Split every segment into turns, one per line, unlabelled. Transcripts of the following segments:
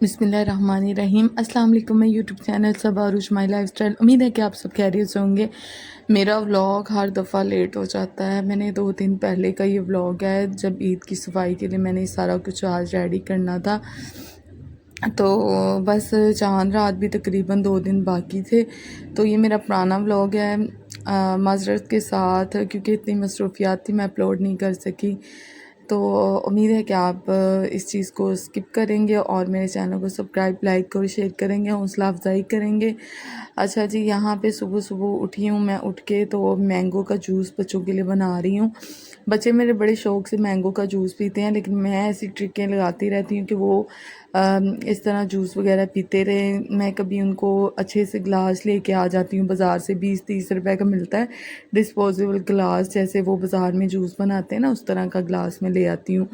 बिस्मिल्लाहिर्रहमानिर्रहीम। अस्सलाम वालेकुम। मैं यूट्यूब चैनल सबा अरूज माई लाइफस्टाइल, उम्मीद है कि आप सब खैरियत से होंगे। मेरा व्लॉग हर दफ़ा लेट हो जाता है। मैंने 2 दिन पहले का ये व्लॉग है, जब ईद की सफाई के लिए मैंने सारा कुछ आज रेडी करना था। तो बस चांद रात भी तकरीबन 2 दिन बाकी थे। तो ये मेरा पुराना व्लॉग है, माज़रत के साथ, क्योंकि इतनी मसरूफियात थी मैं अपलोड नहीं कर सकी। तो उम्मीद है कि आप इस चीज़ को स्किप करेंगे और मेरे चैनल को सब्सक्राइब, लाइक और शेयर करेंगे, हौसला अफजाई करेंगे। अच्छा जी, यहाँ पे सुबह सुबह उठी हूँ मैं। उठ के तो मैंगो का जूस बच्चों के लिए बना रही हूँ। बच्चे मेरे बड़े शौक़ से मैंगो का जूस पीते हैं, लेकिन मैं ऐसी ट्रिकें लगाती रहती हूँ कि वो इस तरह जूस वगैरह पीते रहें। मैं कभी उनको अच्छे से गिलास लेके आ जाती हूँ, बाज़ार से 20-30 रुपए का मिलता है डिस्पोजेबल गिलास, जैसे वो बाज़ार में जूस बनाते हैं ना, उस तरह का गिलास में ले आती हूँ।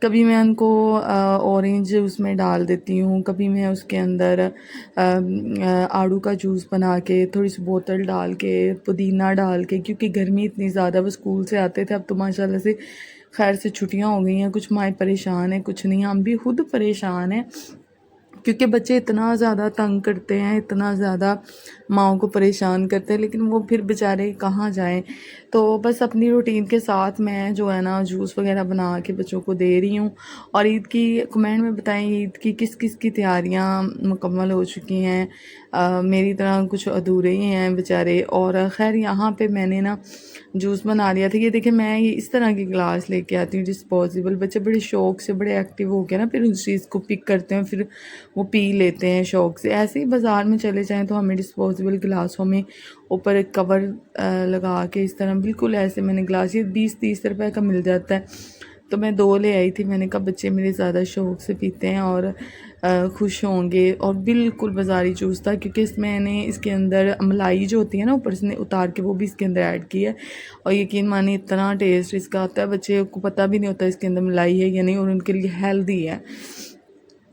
कभी मैं उनको ऑरेंज उसमें डाल देती हूँ, कभी मैं उसके अंदर आड़ू का जूस बना के, थोड़ी सी बोतल डाल के, पुदीना डाल के, क्योंकि गर्मी इतनी ज़्यादा, वो स्कूल से आते थे। अब तो माशाल्लाह से खैर से छुट्टियां हो गई हैं, कुछ माएँ परेशान हैं, कुछ नहीं, हम भी खुद परेशान हैं, क्योंकि बच्चे इतना ज़्यादा तंग करते हैं, इतना ज़्यादा माँओं को परेशान करते हैं, लेकिन वो फिर बेचारे कहाँ जाएं। तो बस अपनी रूटीन के साथ मैं जो है ना जूस वगैरह बना के बच्चों को दे रही हूँ। और ईद की कमेंट में बताएं, ईद की किस किस की तैयारियाँ मुकम्मल हो चुकी हैं। मेरी तरह कुछ अधूरे ही हैं बेचारे। और ख़ैर यहाँ पे मैंने ना जूस बना लिया था। ये देखिए, मैं ये इस तरह की गिलास लेके आती हूँ डिस्पोजेबल। बच्चे बड़े शौक़ से, बड़े एक्टिव हो के ना फिर उस चीज़ को पिक करते हैं, फिर वो पी लेते हैं शौक़ से। ऐसे ही बाज़ार में चले जाएं तो हमें डिस्पोजेबल गिलासों में ऊपर एक कवर लगा के, इस तरह बिल्कुल ऐसे, मैंने गिलास ये 20-30 रुपए का मिल जाता है, तो मैं 2 ले आई थी। मैंने कहा बच्चे मेरे ज़्यादा शौक़ से पीते हैं और खुश होंगे। और बिल्कुल बाज़ारी जूस था, क्योंकि मैंने इसके अंदर मलाई जो होती है ना ऊपर से उतार के, वो भी इसके अंदर ऐड की है। और यकीन मानिए इतना टेस्ट इसका आता है, बच्चे को पता भी नहीं होता इसके अंदर मलाई है या नहीं, और उनके लिए हेल्दी है।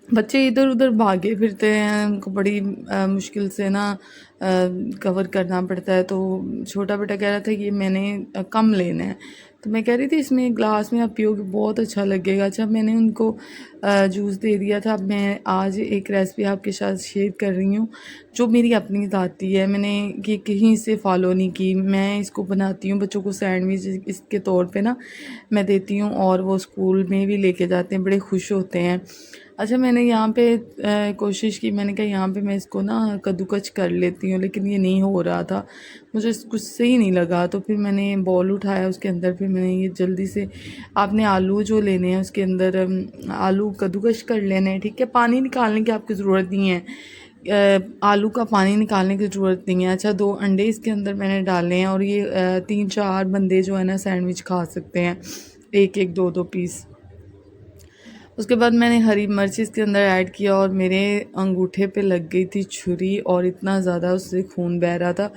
बच्चे इधर उधर भागे फिरते हैं, उनको बड़ी मुश्किल से ना कवर करना पड़ता है। तो छोटा बेटा कह रहा था कि मैंने कम लेना है, तो मैं कह रही थी इसमें ग्लास में आप पियोगे बहुत अच्छा लगेगा। अच्छा, मैंने उनको जूस दे दिया था। अब मैं आज एक रेसिपी आपके साथ शेयर कर रही हूँ, जो मेरी अपनी ज़ाती है, मैंने कि कहीं से फॉलो नहीं की। मैं इसको बनाती हूँ बच्चों को सैंडविच इसके तौर पे ना मैं देती हूँ, और वो स्कूल में भी लेके जाते हैं, बड़े खुश होते हैं। अच्छा, मैंने यहाँ पे कोशिश की, मैंने कहा यहाँ पे मैं इसको ना कद्दूकस कर लेती हूँ, लेकिन ये नहीं हो रहा था, मुझे कुछ सही नहीं लगा। तो फिर मैंने बॉल उठाया, उसके अंदर फिर मैंने ये जल्दी से, आपने आलू जो लेने हैं उसके अंदर आलू कद्दूकस कर लेने हैं, ठीक है। पानी निकालने की आपकी ज़रूरत नहीं है, आलू का पानी निकालने की ज़रूरत नहीं है। अच्छा, 2 अंडे इसके अंदर मैंने डाले हैं, और ये 3-4 बंदे जो है ना सैंडविच खा सकते हैं, एक एक 2-2 पीस। उसके बाद मैंने हरी मिर्च इसके अंदर ऐड किया, और मेरे अंगूठे पे लग गई थी छुरी, और इतना ज़्यादा उससे खून बह रहा था,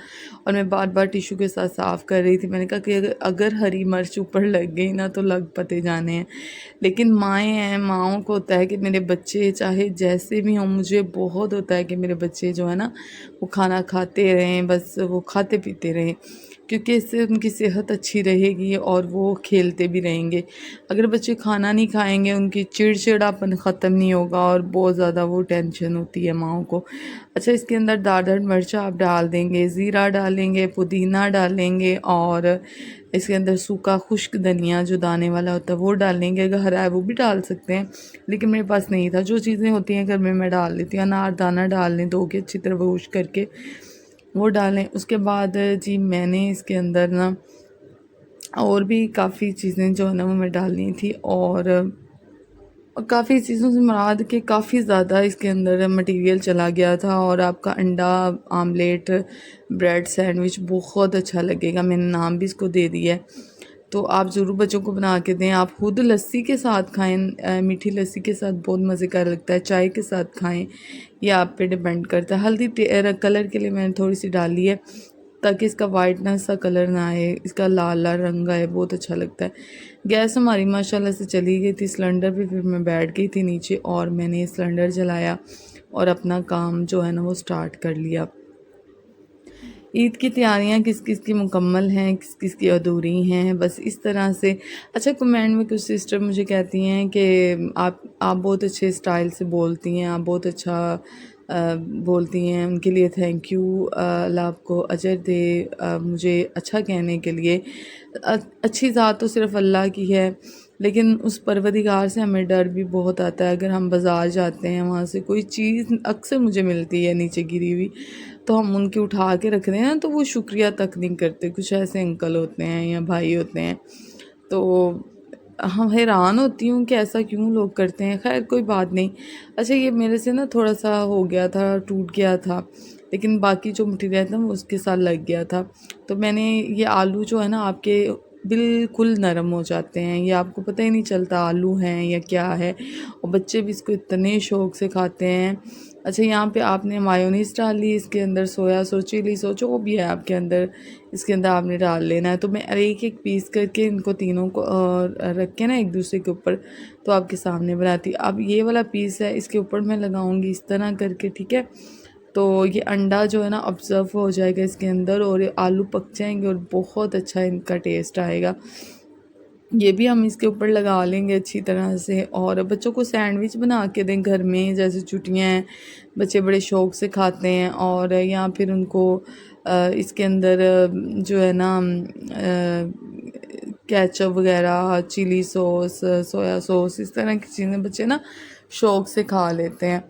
और मैं बार बार टिश्यू के साथ साफ़ कर रही थी। मैंने कहा कि अगर हरी मिर्च ऊपर लग गई ना तो लग पते जाने हैं। लेकिन माएँ हैं, माँओं को होता है कि मेरे बच्चे चाहे जैसे भी हों, मुझे बहुत होता है कि मेरे बच्चे जो है ना वो खाना खाते रहें, बस वो खाते पीते रहें, क्योंकि इससे उनकी सेहत अच्छी रहेगी और वो खेलते भी रहेंगे। अगर बच्चे खाना नहीं खाएंगे, उनकी चिड़चिड़ापन ख़त्म नहीं होगा, और बहुत ज़्यादा वो टेंशन होती है माँओं को। अच्छा, इसके अंदर दादड़ मिर्च आप डाल देंगे, ज़ीरा डालेंगे, पुदीना डालेंगे, और इसके अंदर सूखा खुश्क धनिया जो दाने वाला होता है वो डालेंगे। अगर हरा है वो भी डाल सकते हैं, लेकिन मेरे पास नहीं था। जो चीज़ें होती हैं घर में मैं डाल लेती हूँ। अनार दाना डाल लें, धो के अच्छी तरह वॉश करके वो डालें। उसके बाद जी मैंने इसके अंदर ना और भी काफ़ी चीज़ें जो है ना वो मैं डालनी थी, और काफ़ी चीज़ों से मुराद के काफ़ी ज़्यादा इसके अंदर मटेरियल चला गया था। और आपका अंडा आमलेट ब्रेड सैंडविच बहुत अच्छा लगेगा, मैंने नाम भी इसको दे दिया है। तो आप ज़रूर बच्चों को बना के दें। आप खुद लस्सी के साथ खाएं, मीठी लस्सी के साथ बहुत मज़े का लगता है, चाय के साथ खाएं, ये आप पे डिपेंड करता है। हल्दी कलर के लिए मैंने थोड़ी सी डाली है, ताकि इसका वाइटनेस सा कलर ना आए, इसका लाल लाल रंग आए, बहुत अच्छा लगता है। गैस हमारी माशाल्लाह से चली गई थी सिलेंडर पे, फिर मैं बैठ गई थी नीचे, और मैंने सिलेंडर जलाया और अपना काम जो है ना वो स्टार्ट कर लिया। ईद की तैयारियां किस किस की मुकम्मल हैं, किस किस की अधूरी हैं, बस इस तरह से। अच्छा, कमेंट में कुछ सिस्टर मुझे कहती हैं कि आप बहुत अच्छे स्टाइल से बोलती हैं, आप बहुत अच्छा बोलती हैं, उनके लिए थैंक यू। अल्लाह आपको अजर दे मुझे अच्छा कहने के लिए। अच्छी ज़ात तो सिर्फ़ अल्लाह की है, लेकिन उस परवरदिगार से हमें डर भी बहुत आता है। अगर हम बाज़ार जाते हैं, वहाँ से कोई चीज़ अक्सर मुझे मिलती है नीचे गिरी हुई, तो हम उनकी उठा के रखते हैं, तो वो शुक्रिया तक नहीं करते। कुछ ऐसे अंकल होते हैं या भाई होते हैं, तो हम हैरान होती हूँ कि ऐसा क्यों लोग करते हैं। खैर कोई बात नहीं। अच्छा, ये मेरे से ना थोड़ा सा हो गया था, टूट गया था, लेकिन बाकी जो मटीरियल था वो उसके साथ लग गया था। तो मैंने ये आलू जो है ना आपके बिल्कुल नरम हो जाते हैं, ये आपको पता ही नहीं चलता आलू हैं या क्या है, और बच्चे भी इसको इतने शौक़ से खाते हैं। अच्छा, यहाँ पे आपने मायोनीज़ डाल ली, इसके अंदर सोया सॉस, चिली सॉस जो भी है आपके अंदर, इसके अंदर आपने डाल लेना है। तो मैं एक एक पीस करके इनको तीनों को रख के ना एक दूसरे के ऊपर तो आपके सामने बनाती। अब ये वाला पीस है, इसके ऊपर मैं लगाऊंगी इस तरह करके, ठीक है। तो ये अंडा जो है ना ऑब्ज़र्व हो जाएगा इसके अंदर, और ये आलू पक जाएंगे और बहुत अच्छा इनका टेस्ट आएगा। ये भी हम इसके ऊपर लगा लेंगे अच्छी तरह से। और बच्चों को सैंडविच बना के दें घर में, जैसे छुट्टियां हैं, बच्चे बड़े शौक़ से खाते हैं। और या फिर उनको इसके अंदर जो है ना केचप वगैरह, चिली सॉस, सोया सॉस, इस तरह की चीज़ें बच्चे ना शौक़ से खा लेते हैं।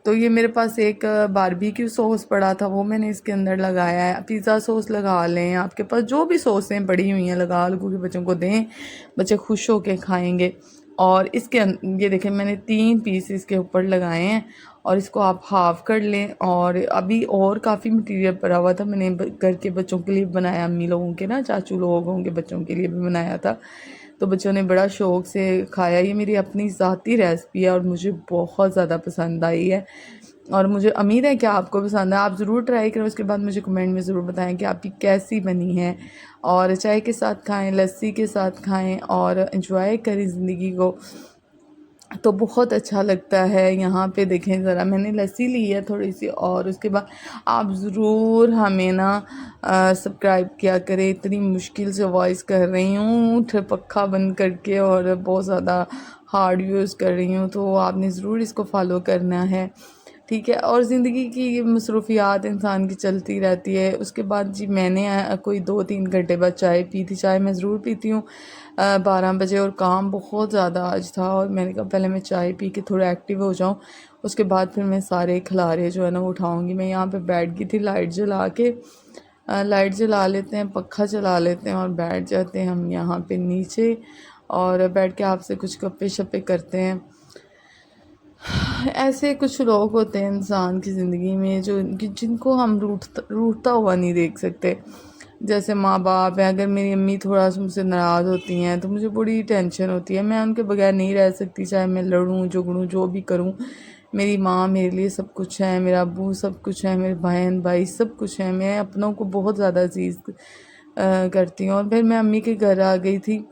तो ये मेरे पास एक बारबेक्यू सॉस पड़ा था, वो मैंने इसके अंदर लगाया है। पिज़्ज़ा सॉस लगा लें, आपके पास जो भी सॉसें पड़ी हुई हैं लगा लो, क्योंकि बच्चों को दें, बच्चे खुश होकर खाएंगे। और इसके ये देखें, मैंने 3 पीस इसके ऊपर लगाए हैं, और इसको आप हाफ़ कर लें। और अभी और काफ़ी मटीरियल पड़ा हुआ था, मैंने घर के बच्चों के लिए बनाया, अम्मी लोगों के ना, चाचू लोगों के बच्चों के लिए भी बनाया था, तो बच्चों ने बड़ा शौक़ से खाया। ये मेरी अपनी ज़ाती रेसिपी है और मुझे बहुत ज़्यादा पसंद आई है, और मुझे उम्मीद है कि आपको पसंद है। आप ज़रूर ट्राई करें, उसके बाद मुझे कमेंट में ज़रूर बताएं कि आपकी कैसी बनी है। और चाय के साथ खाएं, लस्सी के साथ खाएं, और एंजॉय करें ज़िंदगी को, तो बहुत अच्छा लगता है। यहाँ पे देखें ज़रा, मैंने लस्सी ली है थोड़ी सी, और उसके बाद आप ज़रूर हमें ना सब्सक्राइब किया करें। इतनी मुश्किल से वॉइस कर रही हूँ, पक्खा बंद करके, और बहुत ज़्यादा हार्ड यूज़ कर रही हूँ, तो आपने ज़रूर इसको फॉलो करना है, ठीक है। और ज़िंदगी की ये मसरूफ़ियात इंसान की चलती रहती है। उसके बाद जी मैंने कोई 2-3 घंटे बाद चाय पी थी। चाय मैं ज़रूर पीती हूँ 12 बजे, और काम बहुत ज़्यादा आज था, और मैंने कहा पहले मैं चाय पी के थोड़ा एक्टिव हो जाऊँ, उसके बाद फिर मैं सारे खिलारे जो है ना वो उठाऊँगी। मैं यहाँ पे बैठ गई थी लाइट जला के, लाइट जला लेते हैं, पक्खा चला लेते हैं, और बैठ जाते हैं हम यहाँ पे नीचे, और बैठ के आपसे कुछ गप्पे शप्पे करते हैं। ऐसे कुछ लोग होते हैं इंसान की ज़िंदगी में जो जिनको हम रूठता हुआ नहीं देख सकते। जैसे माँ बाप है, अगर मेरी अम्मी थोड़ा सा मुझसे नाराज़ होती हैं तो मुझे बड़ी टेंशन होती है, मैं उनके बगैर नहीं रह सकती, चाहे मैं लड़ूँ झगड़ूँ जो भी करूँ। मेरी माँ मेरे लिए सब कुछ है, मेरा अब्बू सब कुछ है, मेरे बहन भाई सब कुछ है। मैं अपनों को बहुत ज़्यादा अजीज़ करती हूँ। और फिर मैं अम्मी के घर आ गई थी,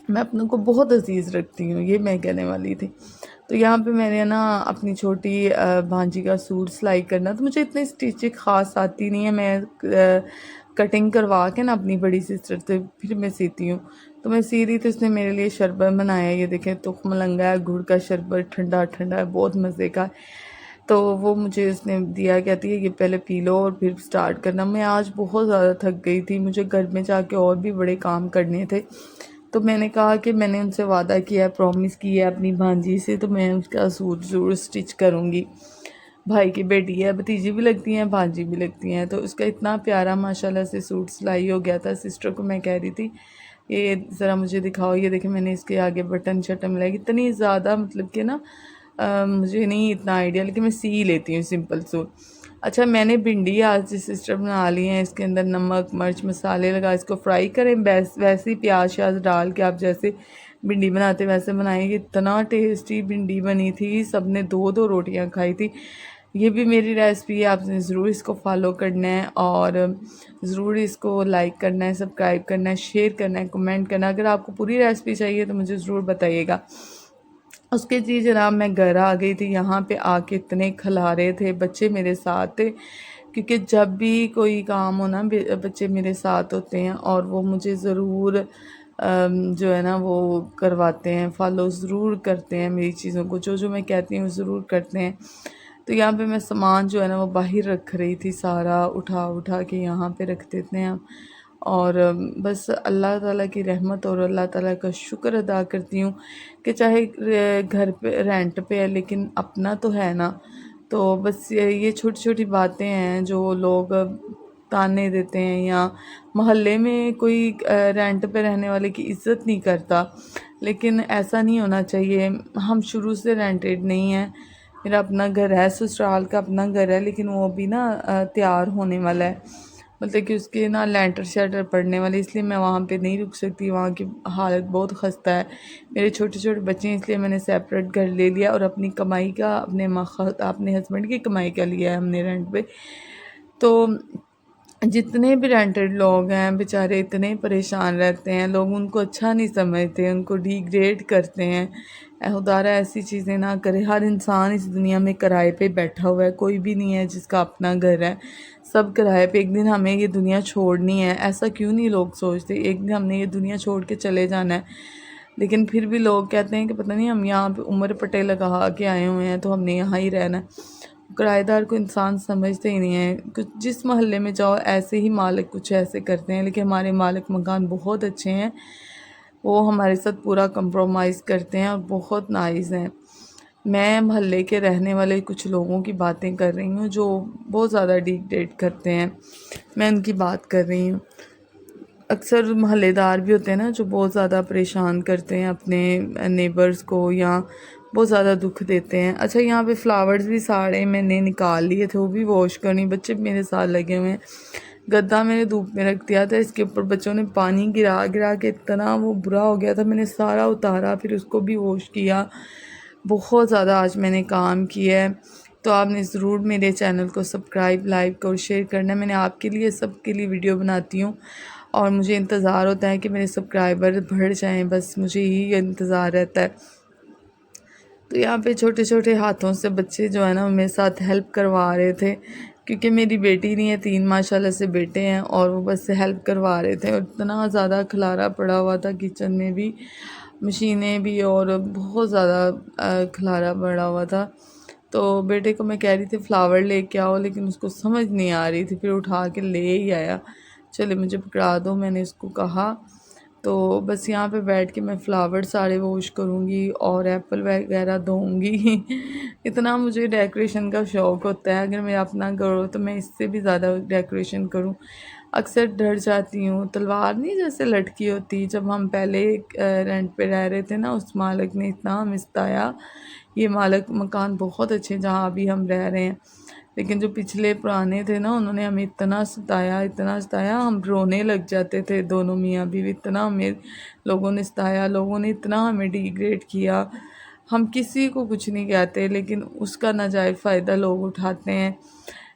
मैं अपनों को बहुत अजीज़ रखती हूँ, ये मैं कहने वाली थी। तो यहाँ पे मैंने ना अपनी छोटी भांजी का सूट सिलाई करना, तो मुझे इतनी स्टिचिंग ख़ास आती नहीं है, मैं कटिंग करवा के ना अपनी बड़ी सिस्टर से फिर मैं सीती हूँ। तो मैं सी रही थी, उसने मेरे लिए शरबत बनाया, ये देखें तुख्म लंगा है, गुड़ का शरबत, ठंडा ठंडा है, बहुत मज़े का। तो वो मुझे उसने दिया, कहती है ये पहले पी लो और फिर स्टार्ट करना। मैं आज बहुत ज़्यादा थक गई थी, मुझे घर में जाके और भी बड़े काम करने थे, तो मैंने कहा कि मैंने उनसे वादा किया है, प्रॉमिस की है अपनी भांजी से, तो मैं उसका सूट ज़रूर स्टिच करूँगी। भाई की बेटी है, भतीजी भी लगती हैं, भांजी भी लगती हैं, तो उसका इतना प्यारा माशाल्लाह से सूट सिलाई हो गया था। सिस्टर को मैं कह रही थी ये ज़रा मुझे दिखाओ, ये देखें मैंने इसके आगे बटन शटन लगाई, इतनी ज़्यादा मतलब कि ना मुझे नहीं इतना आइडिया, लेकिन मैं सी लेती हूँ सिंपल सूट। अच्छा, मैंने भिंडी आज सिस्टर बना ली हैं, इसके अंदर नमक मिर्च मसाले लगा इसको फ्राई करें, वैसे ही प्याज श्याज डाल के आप जैसे भिंडी बनाते वैसे बनाएंगे। इतना टेस्टी भिंडी बनी थी, सब ने 2-2 रोटियां खाई थी। ये भी मेरी रेसिपी है, आपने ज़रूर इसको फॉलो करना है, और ज़रूर इसको लाइक करना है, सब्सक्राइब करना है, शेयर करना है, कमेंट करना है। अगर आपको पूरी रेसिपी चाहिए तो मुझे ज़रूर बताइएगा। उसके जी जनाब मैं घर आ गई थी, यहाँ पे आके इतने खिलारे थे, बच्चे मेरे साथ थे, क्योंकि जब भी कोई काम हो ना बच्चे मेरे साथ होते हैं और वो मुझे ज़रूर जो है ना वो करवाते हैं, फॉलो ज़रूर करते हैं मेरी चीज़ों को, जो जो मैं कहती हूँ ज़रूर करते हैं। तो यहाँ पे मैं सामान जो है ना वो बाहर रख रही थी, सारा उठा उठा के यहाँ पे रख देते हैं हम। और बस अल्लाह ताला की रहमत और अल्लाह ताला का शुक्र अदा करती हूँ कि चाहे घर पे रेंट पे है लेकिन अपना तो है ना। तो बस ये छोटी छोटी बातें हैं जो लोग ताने देते हैं, या मोहल्ले में कोई रेंट पे रहने वाले की इज़्ज़त नहीं करता, लेकिन ऐसा नहीं होना चाहिए। हम शुरू से रेंटेड नहीं है, मेरा अपना घर है, ससुराल का अपना घर है, लेकिन वो भी ना तैयार होने वाला है, मतलब कि उसके ना लेंटर शेटर पड़ने वाले, इसलिए मैं वहाँ पे नहीं रुक सकती, वहाँ की हालत बहुत ख़स्ता है। मेरे छोटे छोटे बच्चे हैं, इसलिए मैंने सेपरेट घर ले लिया और अपनी कमाई का, अपने हस्बैंड की कमाई का लिया है हमने रेंट पे। तो जितने भी रेंटेड लोग हैं बेचारे इतने परेशान रहते हैं, लोग उनको अच्छा नहीं समझते, उनको डिग्रेड करते हैं। खुदारा ऐसी चीज़ें ना करे। हर इंसान इस दुनिया में किराए पे बैठा हुआ है, कोई भी नहीं है जिसका अपना घर है, सब किराए पे। एक दिन हमें ये दुनिया छोड़नी है, ऐसा क्यों नहीं लोग सोचते, एक दिन हमने ये दुनिया छोड़ के चले जाना है। लेकिन फिर भी लोग कहते हैं कि पता नहीं हम यहाँ पे उम्र पटे लगा के आए हुए हैं तो हमने यहाँ ही रहना है। किराएदार को इंसान समझते ही नहीं है। कुछ जिस मोहल्ले में जाओ ऐसे ही मालिक कुछ ऐसे करते हैं, लेकिन हमारे मालिक मकान बहुत अच्छे हैं, वो हमारे साथ पूरा कंप्रोमाइज़ करते हैं और बहुत नाइस हैं। मैं मोहल्ले के रहने वाले कुछ लोगों की बातें कर रही हूँ जो बहुत ज़्यादा डिग्रेड करते हैं, मैं उनकी बात कर रही हूँ। अक्सर मोहल्लेदार भी होते हैं ना जो बहुत ज़्यादा परेशान करते हैं अपने नेबर्स को, या बहुत ज़्यादा दुख देते हैं। अच्छा, यहाँ पे फ्लावर्स भी सारे मैंने निकाल लिए थे, वो भी वॉश करनी, बच्चे मेरे साथ लगे हुए हैं। गद्दा मैंने धूप में रख दिया था, इसके ऊपर बच्चों ने पानी गिरा गिरा के इतना वो बुरा हो गया था, मैंने सारा उतारा फिर उसको भी वॉश किया। बहुत ज़्यादा आज मैंने काम किया है। तो आपने ज़रूर मेरे चैनल को सब्सक्राइब, लाइक और शेयर करना है। मैंने आपके लिए, सबके लिए वीडियो बनाती हूँ और मुझे इंतज़ार होता है कि मेरे सब्सक्राइबर बढ़ जाएं, बस मुझे यही इंतज़ार रहता है। तो यहाँ पे छोटे छोटे हाथों से बच्चे जो है ना मेरे साथ हेल्प करवा रहे थे, क्योंकि मेरी बेटी नहीं है, 3 माशाल्लाह से बेटे हैं, और वो बस हेल्प करवा रहे थे। और इतना ज़्यादा खलारा पड़ा हुआ था किचन में भी, मशीनें भी, और बहुत ज़्यादा खलारा पड़ा हुआ था। तो बेटे को मैं कह रही थी फ्लावर लेके आओ, लेकिन उसको समझ नहीं आ रही थी, फिर उठा के ले ही आया। चले मुझे पकड़ा दो, मैंने उसको कहा। तो बस यहाँ पे बैठ के मैं फ़्लावर सारे वॉश करूँगी और एप्पल वगैरह धोऊँगी। इतना मुझे डेकोरेशन का शौक़ होता है, अगर मेरा अपना घर हो तो मैं इससे भी ज़्यादा डेकोरेशन करूँ। अक्सर डर जाती हूँ, तलवार नहीं जैसे लटकी होती, जब हम पहले रेंट पे रह रहे थे ना, उस मालिक ने इतना हमें सताया। ये मालिक मकान बहुत अच्छे जहाँ अभी हम रह रहे हैं, लेकिन जो पिछले पुराने थे ना, उन्होंने हमें इतना सताया, हम रोने लग जाते थे, दोनों मियाँ बीवी। इतना हमें लोगों ने सताया, लोगों ने इतना हमें डिग्रेड किया। हम किसी को कुछ नहीं कहते, लेकिन उसका नाजायज़ फ़ायदा लोग उठाते हैं।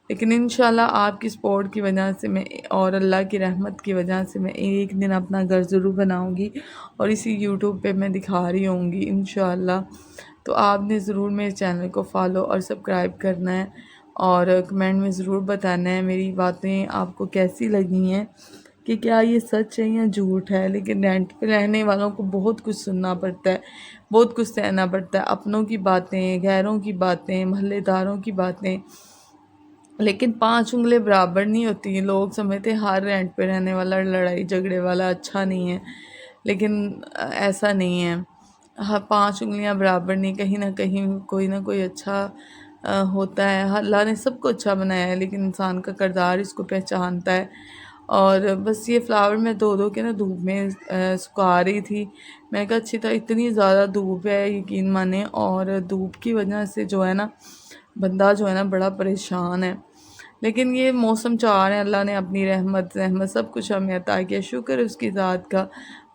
लेकिन इंशाल्लाह आपकी सपोर्ट की वजह से मैं, और अल्लाह की रहमत की वजह से मैं एक दिन अपना घर ज़रूर बनाऊँगी, और इसी यूट्यूब पे मैं दिखा रही होंगी इंशाल्लाह। तो आपने ज़रूर मेरे चैनल को फॉलो और सब्सक्राइब करना है, और कमेंट में ज़रूर बताना है मेरी बातें आपको कैसी लगी हैं, कि क्या ये सच है या झूठ है। लेकिन रेंट पे रहने वालों को बहुत कुछ सुनना पड़ता है, बहुत कुछ सहना पड़ता है, अपनों की बातें, गैरों की बातें, मोहल्लेदारों की बातें, लेकिन 5 उँगलें बराबर नहीं होती हैं। लोग समझते हैं हर रेंट पे रहने वाला लड़ाई झगड़े वाला अच्छा नहीं है, लेकिन ऐसा नहीं है। हाँ, 5 उँगलियां बराबर नहीं, कहीं ना कहीं कोई ना कोई अच्छा होता है। अल्लाह ने सबको अच्छा बनाया है, लेकिन इंसान का किरदार इसको पहचानता है। और बस ये फ्लावर मैं धो धो के ना धूप में सुखा रही थी। मैंने कहा अच्छी तरह, इतनी ज़्यादा धूप है यकीन माने, और धूप की वजह से जो है ना बंदा जो है ना बड़ा परेशान है। लेकिन ये मौसम चाह रहे हैं, अल्लाह ने अपनी रहमत रहमत सब कुछ हमें अता किया, शुक्र है उसकी ज़ात का।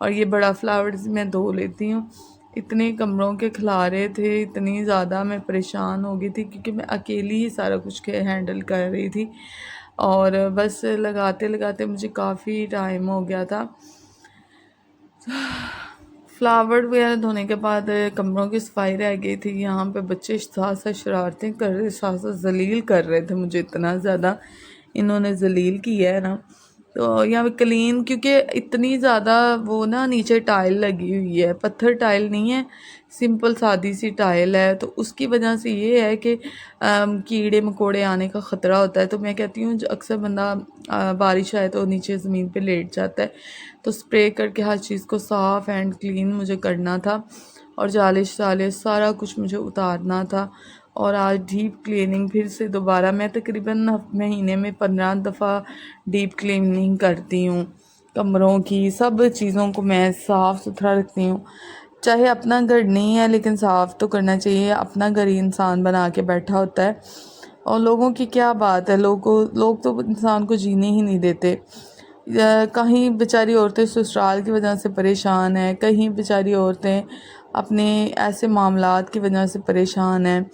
और ये बड़ा फ्लावर्स मैं धो लेती हूँ। इतने कमरों के खिलारे थे, इतनी ज़्यादा मैं परेशान हो गई थी, क्योंकि मैं अकेली ही सारा कुछ हैंडल कर रही थी, और बस लगाते लगाते मुझे काफ़ी टाइम हो गया था। फ्लावर वगैरह धोने के बाद कमरों की सफाई रह गई थी। यहाँ पे बच्चे साथ साथ शरारतें कर रहे, साथ साथ जलील कर रहे थे मुझे, इतना ज़्यादा इन्होंने जलील किया है ना। तो यहाँ पे क्लीन, क्योंकि इतनी ज़्यादा वो ना नीचे टाइल लगी हुई है, पत्थर टाइल नहीं है, सिंपल सादी सी टाइल है, तो उसकी वजह से ये है कि कीड़े मकोड़े आने का ख़तरा होता है। तो मैं कहती हूँ अक्सर बंदा बारिश आए तो नीचे ज़मीन पे लेट जाता है, तो स्प्रे करके हर चीज़ को साफ़ एंड क्लीन मुझे करना था, और जालिश सालिश सारा कुछ मुझे उतारना था। और आज डीप क्लीनिंग फिर से दोबारा, मैं तकरीबन महीने में 15 दफ़ा डीप क्लीनिंग करती हूँ। कमरों की सब चीज़ों को मैं साफ़ सुथरा रखती हूँ। चाहे अपना घर नहीं है लेकिन साफ़ तो करना चाहिए, अपना घर ही इंसान बना के बैठा होता है। और लोगों की क्या बात है, लोग तो इंसान को जीने ही नहीं देते। कहीं बेचारी औरतें ससुराल की वजह से परेशान हैं, कहीं बेचारी औरतें अपने ऐसे मामलात की वजह से परेशान हैं,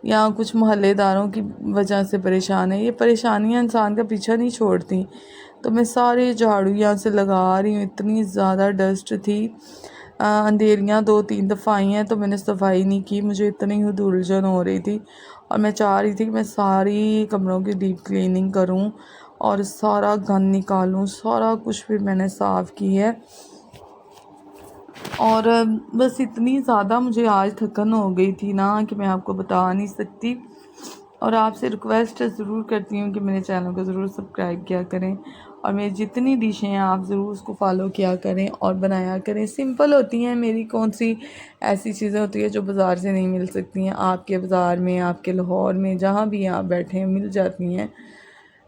या कुछ मोहल्लेदारों की वजह से परेशान है। ये परेशानियां इंसान का पीछा नहीं छोड़ती। तो मैं सारे झाड़ू यहाँ से लगा रही हूँ, इतनी ज़्यादा डस्ट थी। अंधेरियाँ 2-3 दफ़ा आई हैं तो मैंने सफाई नहीं की, मुझे इतनी ही उलझन हो रही थी, और मैं चाह रही थी कि मैं सारी कमरों की डीप क्लीनिंग करूँ और सारा गंद निकालूं। सारा कुछ फिर मैंने साफ़ की है। और बस इतनी ज़्यादा मुझे आज थकन हो गई थी ना कि मैं आपको बता नहीं सकती। और आपसे रिक्वेस्ट ज़रूर करती हूँ कि मेरे चैनल को ज़रूर सब्सक्राइब किया करें, और मेरी जितनी डिशें हैं आप ज़रूर उसको फॉलो किया करें और बनाया करें। सिंपल होती हैं मेरी, कौन सी ऐसी चीज़ें होती हैं जो बाज़ार से नहीं मिल सकती हैं, आपके बाज़ार में, आपके लाहौर में, जहाँ भी आप बैठे हैं मिल जाती हैं।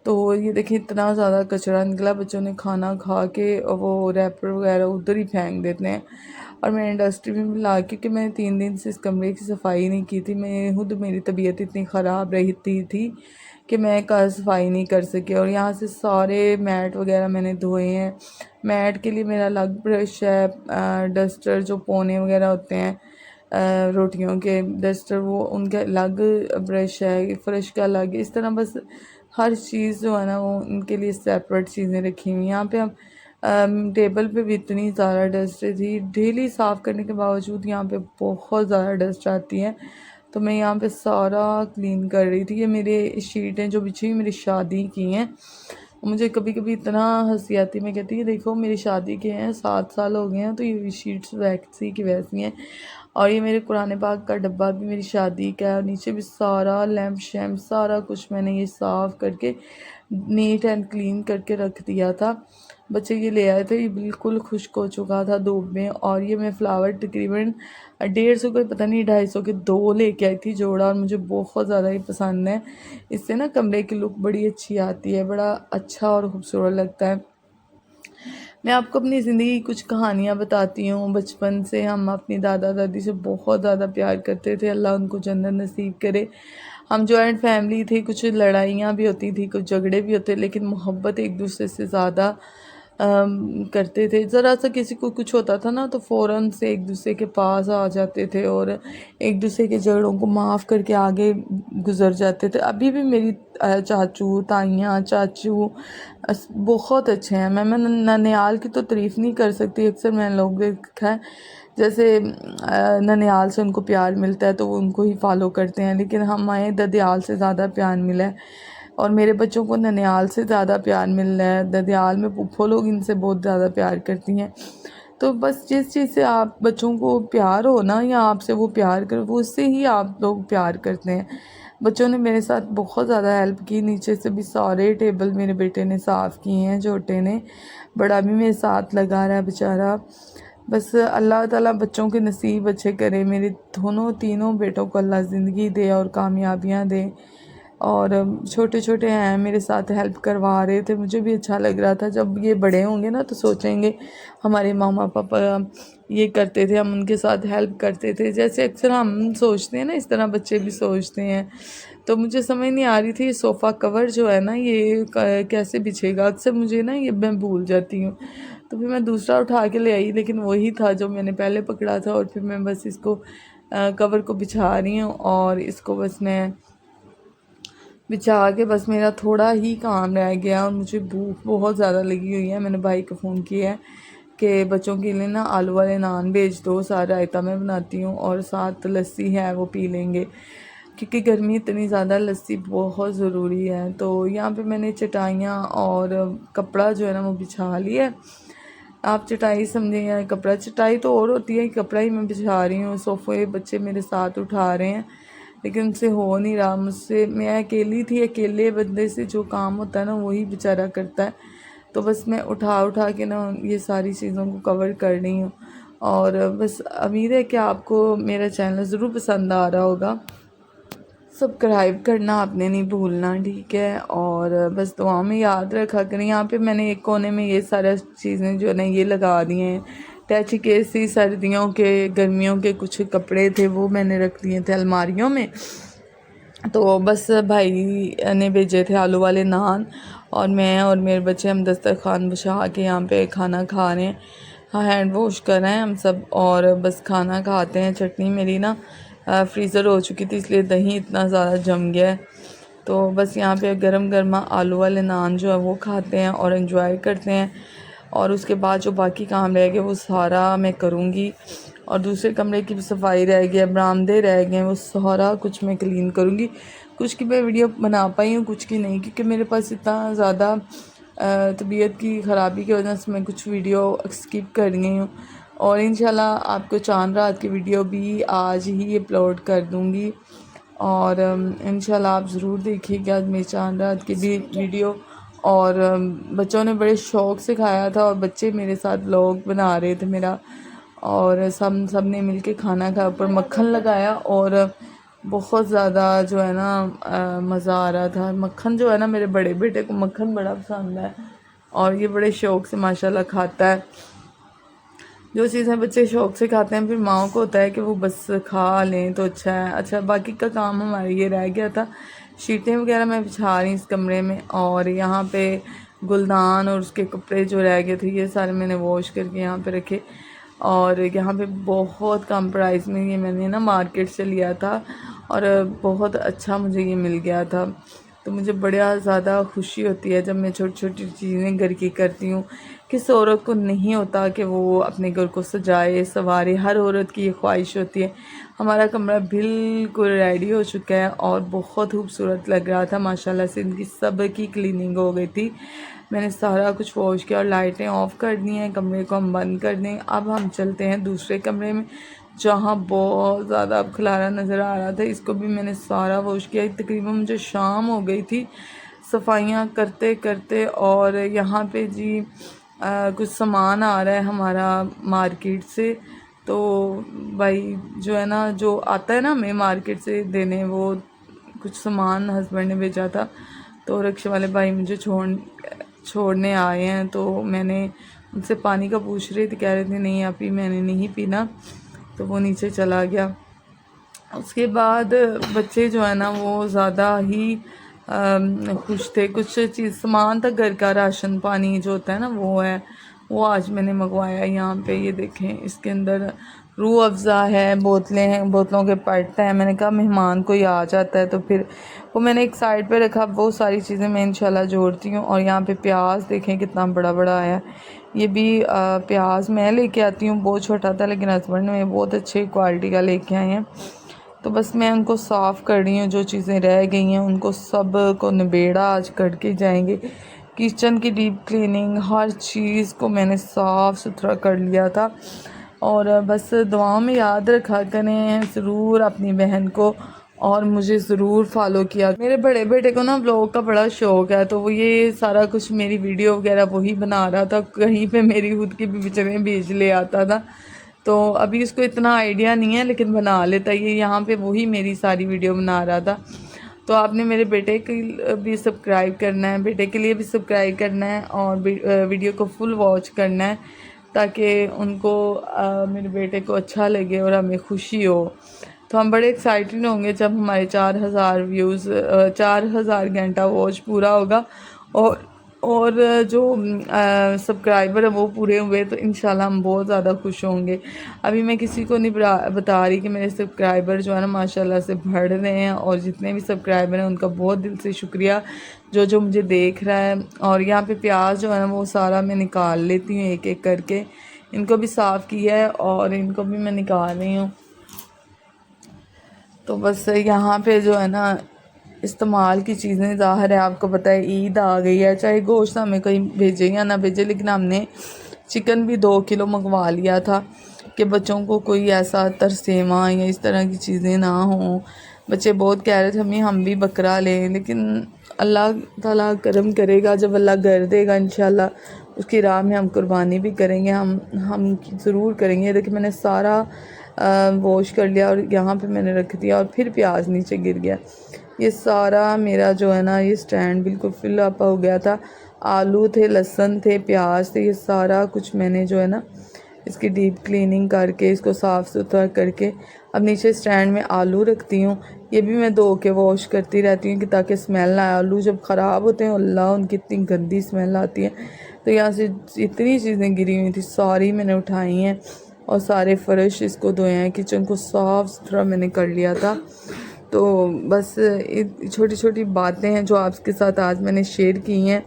तो ये देखिए इतना ज़्यादा कचरा निकला, बच्चों ने खाना खा के वो रैपर वगैरह उधर ही फेंक देते हैं। और मैंने डस्टबिन में ला, क्योंकि मैंने 3 दिन से इस कमरे की सफाई नहीं की थी, मैं खुद मेरी तबीयत इतनी ख़राब रहती थी कि मैं कल सफाई नहीं कर सकी। और यहाँ से सारे मैट वगैरह मैंने धोए हैं। मैट के लिए मेरा अलग ब्रश है, डस्टर जो पोने वगैरह होते हैं रोटियों के डस्टर, वो उनके अलग ब्रश है, फ़र्श का अलग। इस तरह बस हर चीज़ जो है ना वो उनके लिए सेपरेट चीज़ें रखी हुई। यहाँ पे हम टेबल पे भी इतनी ज़्यादा डस्ट थी, डेली साफ़ करने के बावजूद यहाँ पे बहुत ज़्यादा डस्ट आती है। तो मैं यहाँ पे सारा क्लीन कर रही थी। ये मेरे शीटें जो बिछी हुई मेरी शादी की हैं, मुझे कभी कभी इतना हंसी आती है। मैं कहती है देखो मेरी शादी के हैं 7 साल हो गए हैं, तो ये शीट्स वैसी की वैसी हैं। और ये मेरे कुरान पाक का डब्बा भी मेरी शादी का है, और नीचे भी सारा लैम्प शैम्प सारा कुछ मैंने ये साफ़ करके नीट एंड क्लीन करके रख दिया था। बच्चे ये ले आए थे, ये बिल्कुल खुश्क हो चुका था धूप में। और ये मैं फ्लावर तकरीबन 150 के, पता नहीं 250 के 2 लेके आई थी जोड़ा, और मुझे बहुत ज़्यादा ही पसंद है। इससे ना कमरे की लुक बड़ी अच्छी आती है, बड़ा अच्छा और खूबसूरत लगता है। मैं आपको अपनी ज़िंदगी की कुछ कहानियाँ बताती हूँ। बचपन से हम अपनी दादा दादी से बहुत ज़्यादा प्यार करते थे, अल्लाह उनको जन्नत नसीब करे। हम जॉइंट फैमिली थी, कुछ लड़ाइयाँ भी होती थी, कुछ झगड़े भी होते, लेकिन मोहब्बत एक दूसरे से ज़्यादा करते थे। ज़रा सा किसी को कुछ होता था ना तो फ़ौरन से एक दूसरे के पास आ जाते थे, और एक दूसरे के झगड़ों को माफ़ करके आगे गुजर जाते थे। अभी भी मेरी चाचू ताइयाँ चाचू बहुत अच्छे हैं। मैं ननिहाल की तो तारीफ़ नहीं कर सकती, अक्सर मैंने लोग देखा है जैसे ननिहाल से उनको प्यार मिलता है तो वो उनको ही फॉलो करते हैं, लेकिन हमें ददियाल से ज़्यादा प्यार मिला है, और मेरे बच्चों को ननिहाल से ज़्यादा प्यार मिल रहा है। ददियाल में पुप्पो लोग इनसे बहुत ज़्यादा प्यार करती हैं। तो बस जिस चीज़ से आप बच्चों को प्यार हो ना, या आपसे वो प्यार कर, वो उससे ही आप लोग प्यार करते हैं। बच्चों ने मेरे साथ बहुत ज़्यादा हेल्प की, नीचे से भी सारे टेबल मेरे बेटे ने साफ़ किए हैं, छोटे ने, बड़ा भी मेरे साथ लगा रहा है बेचारा। बस अल्लाह ताला बच्चों के नसीब अच्छे करे, मेरे दोनों तीनों बेटों को अल्लाह ज़िंदगी दे और कामयाबियाँ दे। और छोटे छोटे हैं मेरे साथ हेल्प करवा रहे थे, मुझे भी अच्छा लग रहा था। जब ये बड़े होंगे ना तो सोचेंगे हमारे मामा पापा ये करते थे, हम उनके साथ हेल्प करते थे, जैसे अक्सर हम सोचते हैं ना इस तरह बच्चे भी सोचते हैं। तो मुझे समझ नहीं आ रही थी सोफ़ा कवर जो है ना ये कैसे बिछेगा, अक्सर मुझे ना ये मैं भूल जाती हूँ। तो फिर मैं दूसरा उठा के ले आई, लेकिन वही था जो मैंने पहले पकड़ा था, और फिर मैं बस इसको कवर को बिछा रही हूँ, और इसको बस मैं बिछा के बस मेरा थोड़ा ही काम रह गया, और मुझे भूख बहुत ज़्यादा लगी हुई है। मैंने भाई को फ़ोन किया है कि बच्चों के लिए ना आलू वाले नान भेज दो, सारा रायता मैं बनाती हूँ और साथ लस्सी है वो पी लेंगे, क्योंकि गर्मी इतनी ज़्यादा, लस्सी बहुत ज़रूरी है। तो यहाँ पे मैंने चटाइयाँ और कपड़ा जो है ना वो बिछा लिया है। आप चटाई समझे या कपड़ा, चटाई तो और होती है, कपड़ा ही मैं बिछा रही हूँ। सोफ़े बच्चे मेरे साथ उठा रहे हैं लेकिन उनसे हो नहीं रहा मुझसे, मैं अकेली थी, अकेले बंदे से जो काम होता है ना वही बेचारा करता है। तो बस मैं उठा उठा के ना ये सारी चीज़ों को कवर कर रही हूँ। और बस उम्मीद है कि आपको मेरा चैनल ज़रूर पसंद आ रहा होगा। सब्सक्राइब करना आपने नहीं भूलना, ठीक है। और बस दुआ में याद रखा करें। यहाँ पे मैंने एक कोने में ये सारा चीज़ें जो है ना ये लगा दी हैं। टैची केस थी, सर्दियों के गर्मियों के कुछ कपड़े थे वो मैंने रख दिए थे अलमारियों में। तो बस भाई ने भेजे थे आलू वाले नान और मैं और मेरे बच्चे हम दस्तरखान बिछा के यहाँ पे खाना खा रहे हैं। हाँ, हैंड वॉश कर रहे हैं हम सब और बस खाना खाते हैं। चटनी मेरी ना फ्रीज़र हो चुकी थी इसलिए दही इतना ज़्यादा जम गया है। तो बस यहाँ पे गरम गरमा आलू वाले नान जो है वो खाते हैं और एंजॉय करते हैं। और उसके बाद जो बाकी काम रह गए वो सारा मैं करूँगी। और दूसरे कमरे की भी सफाई रह गई है, बरामदे रह गए, वो सारा कुछ मैं क्लीन करूँगी। कुछ की मैं वीडियो बना पाई हूँ, कुछ की नहीं, क्योंकि मेरे पास इतना ज़्यादा तबीयत की ख़राबी की वजह से मैं कुछ वीडियो स्किप कर गई हूँ। और इंशाल्लाह आपको चांद रात की वीडियो भी आज ही अपलोड कर दूँगी। और इंशाल्लाह आप ज़रूर देखिएगा मेरी चांद रात की भी वीडियो। और बच्चों ने बड़े शौक़ से खाया था और बच्चे मेरे साथ व्लॉग बना रहे थे मेरा। और सब ने मिल के खाना खाया, ऊपर मक्खन लगाया और बहुत ज़्यादा जो है ना मज़ा आ रहा था। मक्खन जो है ना, मेरे बड़े बेटे को मक्खन बड़ा पसंद है और ये बड़े शौक़ से माशाल्लाह खाता है। जो चीज़ें बच्चे शौक़ से खाते हैं फिर माओ को होता है कि वो बस खा लें तो अच्छा है। अच्छा, बाकी का काम हमारा ये रह गया था, शीटें वगैरह मैं बिछा रही इस कमरे में। और यहाँ पे गुलदान और उसके कपड़े जो रह गए थे ये सारे मैंने वॉश करके यहाँ पे रखे। और यहाँ पे बहुत कम प्राइस में ये मैंने ना मार्केट से लिया था और बहुत अच्छा मुझे ये मिल गया था। तो मुझे बड़ा ज़्यादा खुशी होती है जब मैं छोटी छोटी चीज़ें घर की करती हूँ। किस औरत को नहीं होता कि वो अपने घर को सजाए संवारे, हर औरत की ये ख्वाहिश होती है। हमारा कमरा बिल्कुल रेडी हो चुका है और बहुत खूबसूरत लग रहा था माशाल्लाह से। इनकी सब की क्लीनिंग हो गई थी, मैंने सारा कुछ वॉश किया और लाइटें ऑफ़ कर दी हैं, कमरे को हम बंद कर दें। अब हम चलते हैं दूसरे कमरे में जहाँ बहुत ज़्यादा अब खलारा नज़र आ रहा था, इसको भी मैंने सारा वॉश किया। तकरीबन मुझे शाम हो गई थी सफाइयाँ करते करते। और यहाँ पे जी कुछ सामान आ रहा है हमारा मार्केट से। तो भाई जो है ना, जो आता है ना हमें मार्केट से देने, वो कुछ सामान हस्बैंड ने भेजा था। तो रिक्शे वाले भाई मुझे छोड़ने आए हैं, तो मैंने उनसे पानी का पूछ रही थी, कह रहे थे नहीं आप ही, मैंने नहीं पीना, तो वो नीचे चला गया। उसके बाद बच्चे जो है ना वो ज़्यादा ही खुश थे। कुछ चीज़ सामान था घर का, राशन पानी जो होता है ना वो है, वो आज मैंने मंगवाया। यहाँ पे ये देखें, इसके अंदर रूह अफ़ज़ा है, बोतलें हैं, बोतलों के पट हैं। मैंने कहा मेहमान कोई आ जाता है तो फिर वो मैंने एक साइड पे रखा। वो सारी चीज़ें मैं इंशाल्लाह जोड़ती हूँ। और यहाँ पे प्याज देखें कितना बड़ा बड़ा आया। ये भी प्याज मैं लेके आती हूँ, बहुत छोटा था लेकिन हस्बैंड ने बहुत अच्छे क्वालिटी का लेके आए हैं। तो बस मैं उनको साफ़ कर रही हूँ, जो चीज़ें रह गई हैं उनको सब को निबेड़ा आज करके जाएंगे। किचन की डीप क्लीनिंग, हर चीज़ को मैंने साफ़ सुथरा कर लिया था। और बस दुआओं में याद रखा करें ज़रूर अपनी बहन को और मुझे ज़रूर फॉलो किया। मेरे बड़े बेटे को ना ब्लॉग का बड़ा शौक़ है, तो वो ये सारा कुछ मेरी वीडियो वगैरह वही बना रहा था। कहीं पे मेरी खुद की भी पिक्चरें भेज ले आता था, तो अभी उसको इतना आइडिया नहीं है लेकिन बना लेता ये। यहाँ पे वही मेरी सारी वीडियो बना रहा था। तो आपने मेरे बेटे के भी सब्सक्राइब करना है, बेटे के लिए भी सब्सक्राइब करना है और वीडियो को फुल वॉच करना है, ताकि उनको मेरे बेटे को अच्छा लगे और हमें खुशी हो। तो हम बड़े एक्साइटेड होंगे जब हमारे 4000 व्यूज़ 4000 घंटा वॉच पूरा होगा। और और जो सब्सक्राइबर है वो पूरे हुए तो इंशाल्लाह हम बहुत ज़्यादा खुश होंगे। अभी मैं किसी को नहीं बता रही कि मेरे सब्सक्राइबर जो है ना माशाल्लाह से बढ़ रहे हैं, और जितने भी सब्सक्राइबर हैं उनका बहुत दिल से शुक्रिया जो जो मुझे देख रहा है। और यहाँ पे प्याज जो है ना वो सारा मैं निकाल लेती हूँ एक एक करके। इनको भी साफ़ किया है और इनको भी मैं निकाल रही हूँ। तो बस यहाँ पे जो है ना इस्तेमाल की चीज़ें, ज़ाहिर है आपको पता है ईद आ गई है, चाहे गोश्त हमें कहीं भेजे या ना भेजे, लेकिन हमने चिकन भी 2 किलो मंगवा लिया था कि बच्चों को कोई ऐसा तरसेमा या इस तरह की चीज़ें ना हों। बच्चे बहुत कह रहे थे हमें हम भी बकरा लें, लेकिन अल्लाह ताला करम करेगा, जब अल्लाह कर देगा इंशाल्लाह उसकी राह में हम कुर्बानी भी करेंगे। हम ज़रूर करेंगे। देखिए मैंने सारा वॉश कर लिया और यहाँ पे मैंने रख दिया, और फिर प्याज नीचे गिर गया। ये सारा मेरा जो है ना ये स्टैंड बिल्कुल फिल अप हो गया था। आलू थे, लहसुन थे, प्याज थे, ये सारा कुछ मैंने जो है ना इसकी डीप क्लीनिंग करके इसको साफ़ सुथरा करके अब नीचे स्टैंड में आलू रखती हूँ। ये भी मैं धो के वॉश करती रहती हूँ कि ताकि स्मेल ना आए। आलू जब ख़राब होते हैं अल्लाह उनकी इतनी गंदी स्मेल आती है। तो यहाँ से इतनी चीज़ें गिरी हुई थी सारी मैंने उठाई हैं, और सारे फ़र्श इसको धोए हैं, किचन को साफ़ सुथरा मैंने कर लिया था। तो बस छोटी छोटी बातें हैं जो आपके साथ आज मैंने शेयर की हैं।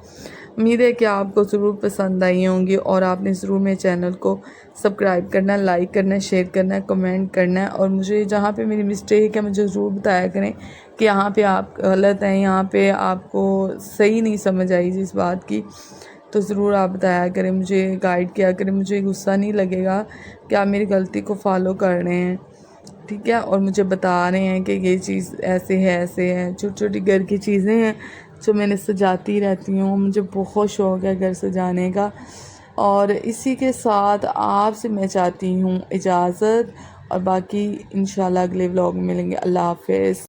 उम्मीद है कि आपको ज़रूर पसंद आई होंगी, और आपने ज़रूर मेरे चैनल को सब्सक्राइब करना है, लाइक करना है, शेयर करना है, कमेंट करना है। और मुझे जहाँ पे मेरी मिस्टेक है मुझे ज़रूर बताया करें कि यहाँ पे आप गलत हैं, यहाँ पे आपको सही नहीं समझ आई जिस बात की, तो ज़रूर आप बताया करें, मुझे गाइड किया करें। मुझे गुस्सा नहीं लगेगा कि आप मेरी गलती को फॉलो कर रहे हैं, ठीक है, और मुझे बता रहे हैं कि ये चीज़ ऐसे है ऐसे है। छोटी छोटी घर की चीज़ें हैं जो मैंने सजाती रहती हूँ, मुझे बहुत शौक़ है घर सजाने का। और इसी के साथ आपसे मैं चाहती हूँ इजाज़त, और बाकी इंशाल्लाह अगले व्लॉग में मिलेंगे। अल्लाह हाफ़िज़।